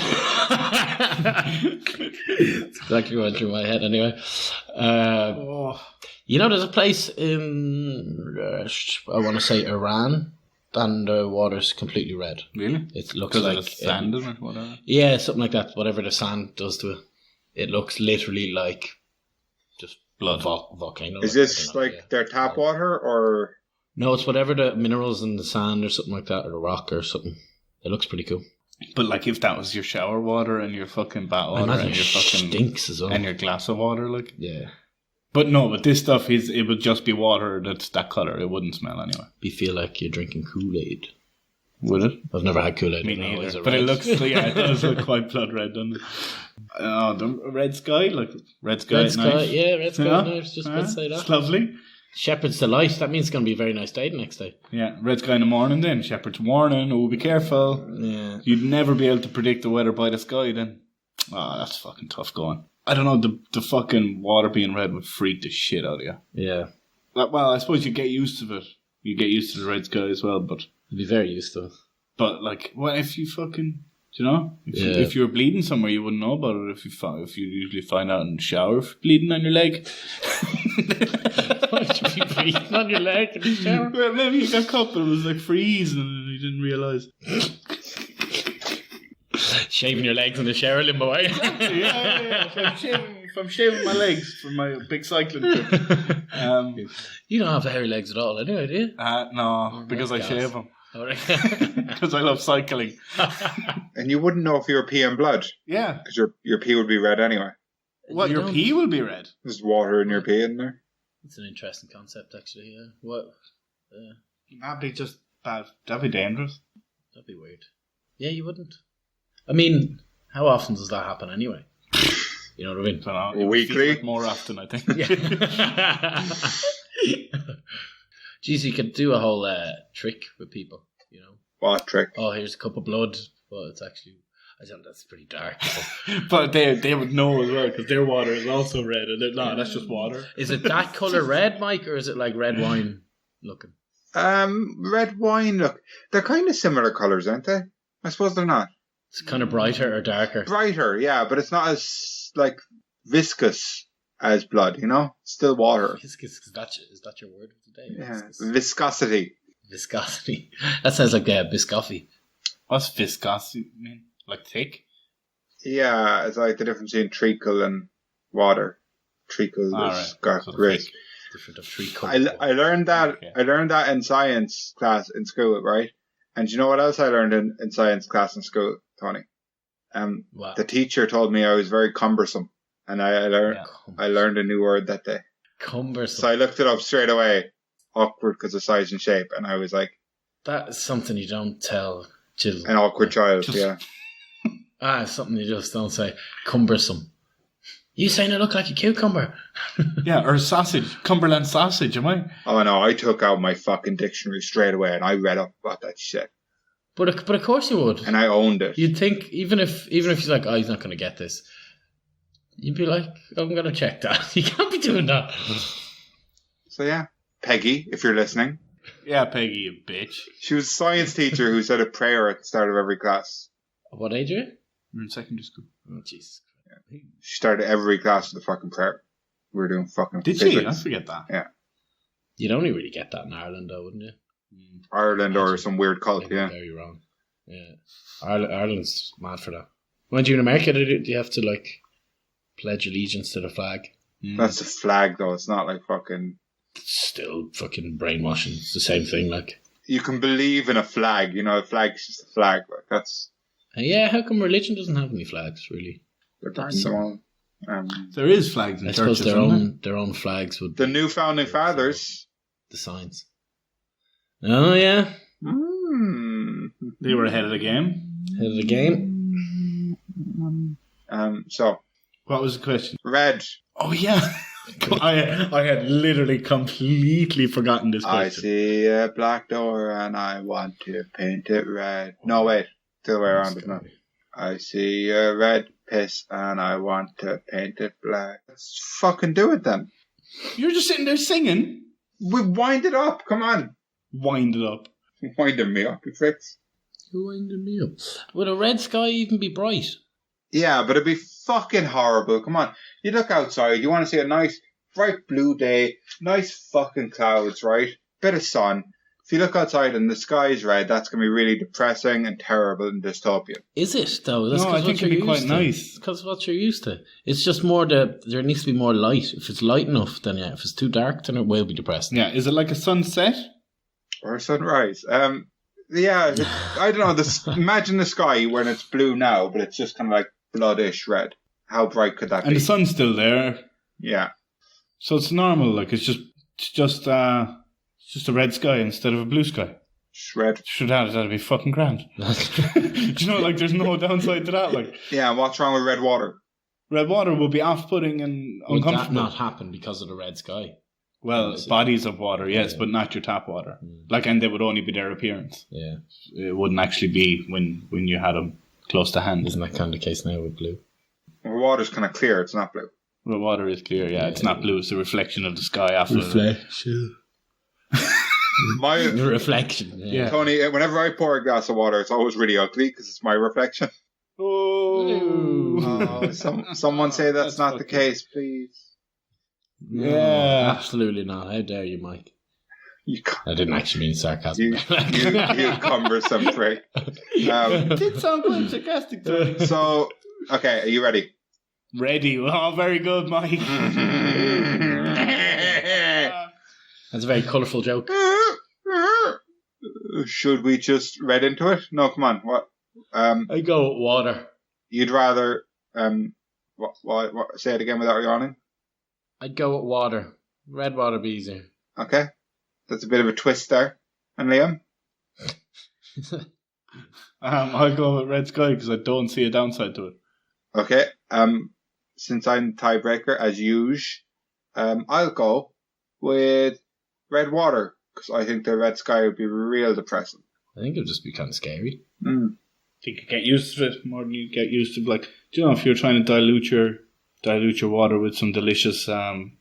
exactly what went through my head anyway. You know, there's a place in, I want to say Iran, and the water's completely red. Really? It looks Because like of the sand in it, whatever. yeah, something like that. Whatever the sand does to it, it looks literally like just Blood. volcano. Is I this don't know, like yeah. their tap water or? No, it's whatever the minerals in the sand or something like that, or the rock or something. It looks pretty cool. But like if that was your shower water and your fucking bath I water imagine and it your fucking stinks as well. and your glass of water, like. Yeah, But no, but this stuff it would just be water that's that colour. It wouldn't smell anyway. you feel like you're drinking Kool-Aid. Would it? I've never had Kool-Aid. Me I don't know, neither. is But it red? looks, yeah, it does look quite blood red, doesn't it? The red sky, like red sky Red at sky, night. yeah, red sky Yeah. at night. Just about to say It's that. lovely. Shepherd's Delight. That means it's going to be a very nice day the next day. Yeah, red sky in the morning then. Shepherd's warning, oh, be careful. Yeah. You'd never be able to predict the weather by the sky then. Oh, that's fucking tough going. I don't know, the fucking water being red would freak the shit out of you. Yeah. Well, I suppose you get used to it. You get used to the red sky as well, but You'd be very used to it. like, what if you fucking, do you know? Yeah. If you're bleeding somewhere, you wouldn't know about it. If you usually find out in the shower if you're bleeding on your leg. Why should you be breathing on your leg in the shower? Well, maybe you got caught, but it was like freezing and you didn't realise. Shaving your legs in the shower, limbo, eh? yeah. If I'm shaving my legs for my big cycling trip. You don't have hairy legs at all, anyway, do you? No, because I that's shave gas. them. All right. Because I love cycling. And you wouldn't know if you were peeing blood Yeah. because your pee would be red anyway. Well, You your don't- pee will be red. There's water in your pee in there. It's an interesting concept, actually. Yeah. What? That'd be just bad. That'd be dangerous. That'd be weird. Yeah, you wouldn't. I mean, how often does that happen anyway? You know what I mean? I don't know. It would Weekly? feel like more often, I think. Yeah. Jeez, you could do a whole trick with people, you know. What trick? Oh, here's a cup of blood. Well, it's actually, I don't know, that's pretty dark. But they would know as well because their water is also red. And no, that's just water. Is it that colour red, Mike, or is it like red wine looking? Red wine. Look, they're kind of similar colours, aren't they? I suppose they're not. It's kind of brighter or darker. Brighter, yeah, but it's not as like viscous as blood. You know, still water. Is that your word of the day? Yeah, Viscous. viscosity. Viscosity. That sounds like biscoffee. What's viscosity mean? Like thick? Yeah, it's like the difference between treacle and water. Treacle Alright, is got so grit. thick. Different of tree I learned that. Okay. I learned that in science class in school, right? And do you know what else I learned in science class in school, Tony? Wow. The teacher told me I was very cumbersome, and I learned a new word that day. Cumbersome. So I looked it up straight away. Awkward because of size and shape, and I was like That is something you don't tell children. an awkward child. Just- Yeah, It's something you just don't say. Cumbersome. You saying I look like a cucumber? Yeah, or sausage. Cumberland sausage, am I? oh no, I took out my fucking dictionary straight away, and I read up about that shit. But of course you would. and I owned it. You'd think even if he's like, oh, he's not going to get this, you'd be like, I'm going to check that. You can't be doing that. So yeah, Peggy, if you're listening. Yeah, Peggy, you bitch. She was a science teacher who said a prayer at the start of every class. What age are you? We're in secondary school. Oh, Jesus. She started every class with a fucking prayer. We were doing fucking Did physics. she? I forget that. Yeah. You'd only really get that in Ireland, though, wouldn't you? Ireland or some weird cult, Maybe yeah. very wrong. Yeah. Ireland's mad for that. When you in America, do you have to, like, pledge allegiance to the flag? That's a flag, though. It's not like fucking... It's still fucking brainwashing. It's the same thing, like... You can believe in a flag. You know, a flag's just a flag. Like, that's... Yeah, how come religion doesn't have any flags, really? They're banging them all. There is flags in I churches, suppose their own flags would The be new founding fathers. the signs. Oh, yeah. They were ahead of the game. Head of the game. So, What was the question? red. Oh, yeah. I had literally completely forgotten this I question. see a black door and I want to paint it red. No, wait. The other way around, isn't it? I see a red piss and I want to paint it black. Let's fucking do it then. You're just sitting there singing. We wind it up. Come on. Wind it up. Winding me up, you pricks. Who winded me up? Would a red sky even be bright? Yeah, but it'd be fucking horrible. Come on. You look outside, you want to see a nice, bright blue day, nice fucking clouds, right? Bit of sun. If you look outside and the sky's red, that's going to be really depressing and terrible and dystopian. Is it, though? That's No, 'cause I think what it'd be you're quite used to. nice. Because what you're used to. It's just more there needs to be more light. If it's light enough, then yeah. If it's too dark, then it will be depressing. Yeah, is it like a sunset? Or sunrise. Yeah, I don't know. Imagine the sky when it's blue now, but it's just kind of like bloodish red. How bright could that And be? the sun's still there. Yeah. So it's normal, like it's just a red sky instead of a blue sky. Just red. That'd be fucking grand. Do you know, like there's no downside to that. Like Yeah, what's wrong with red water? red water will be off-putting and Would that uncomfortable. not happen because of the red sky? Well, bodies of water, yes, Yeah. but not your tap water. Like, and they would only be their appearance. Yeah. It wouldn't actually be when you had them close to hand. Isn't that kind of the case now with blue? Well, water's kind of clear, it's not blue. Well, water is clear, yeah. It's not blue. It's a reflection of the sky after. Reflection. My The reflection. Yeah. Tony, whenever I pour a glass of water, it's always really ugly because it's my reflection. Oh, Oh, someone say that's not the fucking- case, please. No, Yeah. absolutely not. How dare you, Mike? You, I didn't actually mean sarcasm. you cumbersome prick. It did sound quite sarcastic, though. So, okay, are you ready? Ready. Oh, very good, Mike. That's a very colourful joke. Should we just read into it? No, come on. What? I go with water. You'd rather what? Say it again without yawning. I'd go with water. Red water be easier. Okay, that's a bit of a twist there. And Liam, I'll go with red sky because I don't see a downside to it. okay. Since I'm the tiebreaker as usual, I'll go with red water because I think the red sky would be real depressing. I think it would just be kind of scary. Mm. You could get used to it more than you get used to, like, do you know, if you're trying to dilute your water with some delicious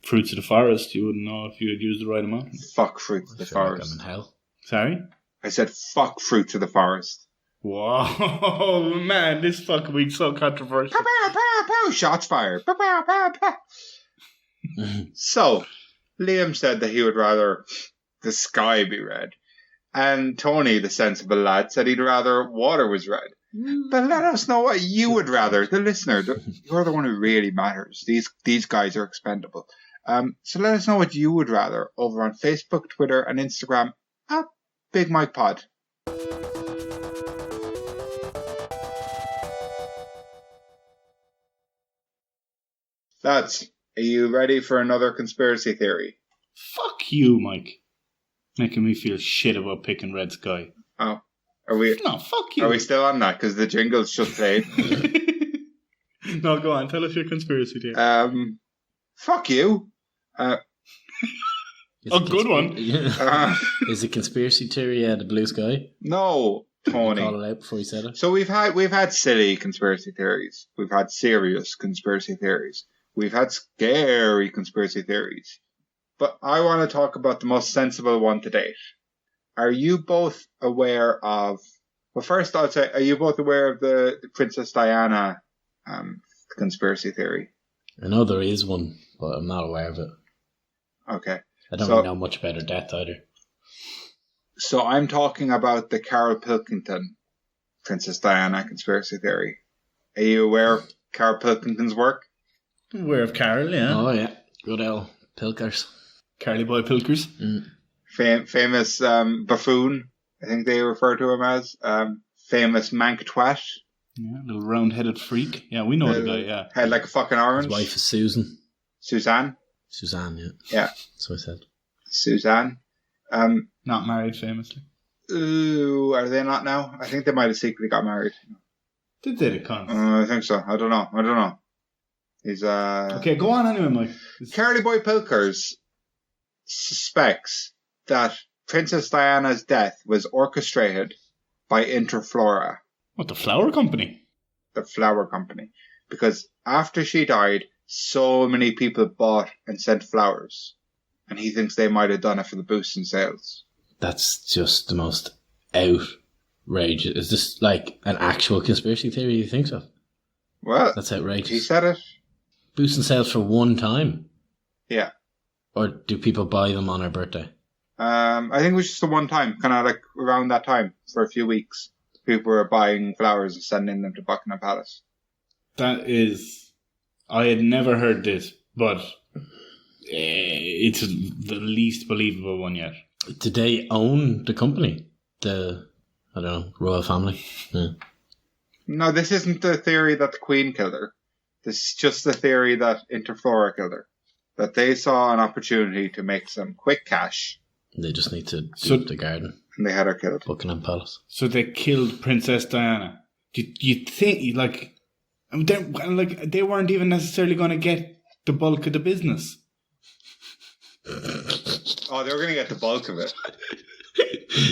fruits of the forest, you wouldn't know if you had used the right amount. Fuck fruits of the I feel like forest. I'm in hell. Sorry? I said fuck fruits of the forest. Whoa, man, this fucking week's so controversial. Pow, pow, pow, shots fired. Pow, pow, pow, pow. So, Liam said that he would rather the sky be red. And Tony, the sensible lad, said he'd rather water was red. But let us know what you would rather. The listener, you're the one who really matters. These guys are expendable. So let us know what you would rather over on Facebook, Twitter, and Instagram at Big Mike Pod. Lads, are you ready for another conspiracy theory? Fuck you, Mike. Making me feel shit about picking red sky. Oh, are we? No, fuck you. Are we still on that? Because the jingle's just played. No, go on. Tell us your conspiracy theory. Fuck you. A good one. Uh, Is it conspiracy theory? Yeah, the blue sky. no, Tony. Call it out before you said it. So we've had silly conspiracy theories. We've had serious conspiracy theories. We've had scary conspiracy theories. But I want to talk about the most sensible one to date. Are you both aware of... Well, first I'd say, are you both aware of the Princess Diana conspiracy theory? I know there is one, but I'm not aware of it. Okay. I don't really know much about her death either. So I'm talking about the Carol Pilkington Princess Diana conspiracy theory. Are you aware of Carol Pilkington's work? Aware of Carol, yeah. Oh, yeah. Good old Pilkers. Carly Boy Pilkers. Famous buffoon, I think they refer to him as. Famous mank twat. Yeah, little round-headed freak. Yeah, we know the guy, yeah. Head like a fucking orange. His wife is Susan. Suzanne? Suzanne, yeah. Yeah. That's what I said. Suzanne. Not married, famously. Ooh, are they not now? I think they might have secretly got married. Did they, the cons? I think so. I don't know. He's Okay, go on anyway, Mike. Carly Boy Pilkers suspects that Princess Diana's death was orchestrated by Interflora, What, the flower company? the flower company, because after she died, so many people bought and sent flowers, and he thinks they might have done it for the boost in sales. That's just the most outrageous. Is this like an actual conspiracy theory, you think so? Well, That's outrageous. he said it. Boosting sales for one time? Yeah. Or do people buy them on her birthday? I think it was just the one time, kind of like around that time, for a few weeks. People were buying flowers and sending them to Buckingham Palace. That is... I had never heard this, but it's the least believable one yet. Did they own the company? The, I don't know, royal family? Yeah. No, this isn't the theory that the Queen killed her. This is just the theory that Interflora killed her. That they saw an opportunity to make some quick cash, They just need to do the garden. and they had her killed. Buckingham Palace. So they killed Princess Diana. You think, like they weren't even necessarily going to get the bulk of the business. Oh, they were going to get the bulk of it.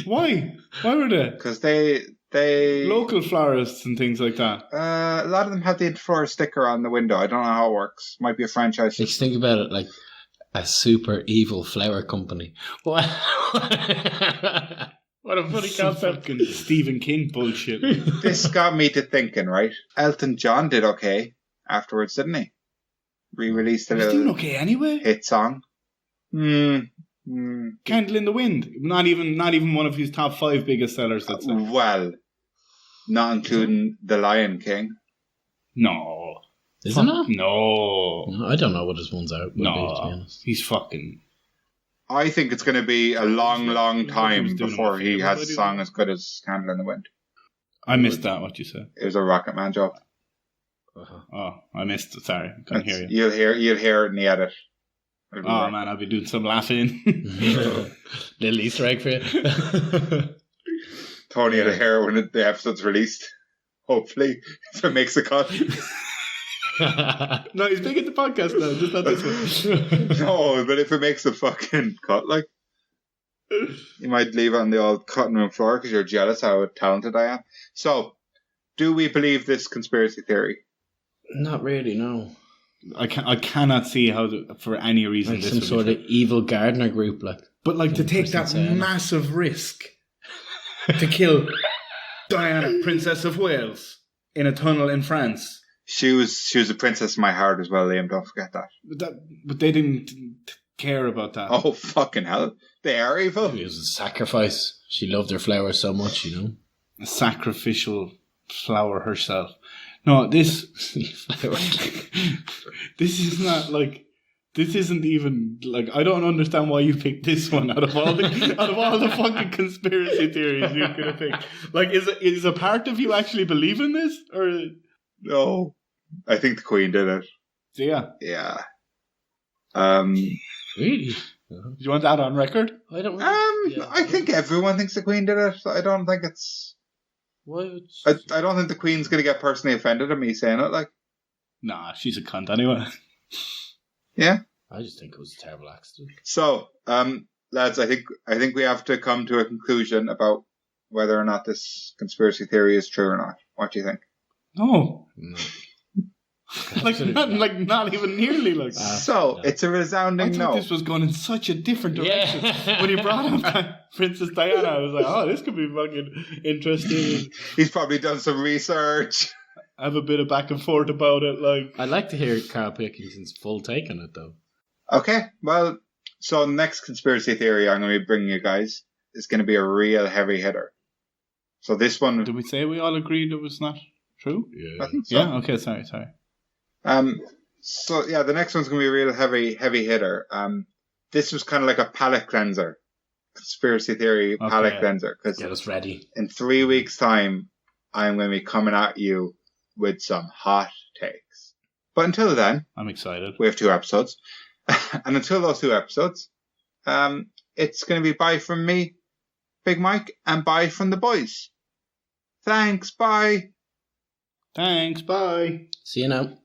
Why? Why were they? Because they... Local florists and things like that. a lot of them have the Interflora sticker on the window. I don't know how it works. Might be a franchise. Just think about it like a super evil flower company. What? What a funny Some concept. fucking Stephen King bullshit. This got me to thinking, right? Elton John did okay afterwards, didn't he? Re-released a He's doing little okay anyway. hit song. Candle in the Wind. Not even one of his top 5 biggest sellers, let's say. Well, not including The Lion King. No. Isn't it? No. I don't know what his one's out. Would be, to be No. honest. He's fucking... I think it's going to be a long, long time Who's doing before him a he favour has by a doing song that? as good as Candle in the Wind. I missed that, what you said. It was a Rocket Man joke. Oh, I missed it. Sorry. I couldn't hear you. You'll hear it in the edit. It'll be Oh, right. man, I'll be doing some laughing. Little Easter egg for you. Tony will hear when the episode's released. Hopefully, if it makes a cut. No, he's big at the podcast now, just not this one. No, but if it makes a fucking cut, like, you might leave it on the old cutting room floor because you're jealous how talented I am. So, do we believe this conspiracy theory? Not really, no. I cannot see how, for any reason, Like this some would sort be of true. evil gardener group, like. But, like, to take that Princess Diana. massive risk to kill Diana, Princess of Wales, in a tunnel in France. She was a princess in my heart as well, Liam. Don't forget that. But they didn't care about that. Oh, fucking hell. They are evil. It was a sacrifice. She loved her flowers so much, you know. A sacrificial flower herself. No, this is not like, this isn't even like, I don't understand why you picked this one out of all the fucking conspiracy theories you could have picked. Like, is a part of you actually believe in this, or No. I think the Queen did it. yeah? Yeah. Really? Do you want that on record? I don't really. Yeah. I think everyone thinks the Queen did it. I don't think it's... Why would I don't think the Queen's going to get personally offended at me saying it, like. Nah, she's a cunt anyway. Yeah. I just think it was a terrible accident. So, lads, I think we have to come to a conclusion about whether or not this conspiracy theory is true or not. What do you think? No. No. Not even nearly like that. So, it's a I resounding thought no. this was going in such a different direction. Yeah. When he brought up Princess Diana, I was like, oh, this could be fucking interesting. He's probably done some research. I have a bit of back and forth about it. Like, I'd like to hear Carl Pilkington's full take on it, though. Okay, well, so next conspiracy theory I'm going to be bringing you guys is going to be a real heavy hitter. So this one... did we say we all agreed it was not true? Yeah. I think so. Yeah, okay, sorry. So yeah, the next one's going to be a real heavy hitter. This was kind of like a palate cleanser. Conspiracy theory palate cleanser. Because Get us ready. in 3 weeks' time, I'm going to be coming at you with some hot takes. But until then, I'm excited. we have 2 episodes. And until those 2 episodes, it's going to be bye from me, Big Mike, and bye from the boys. Thanks, bye. Thanks, bye. See you now.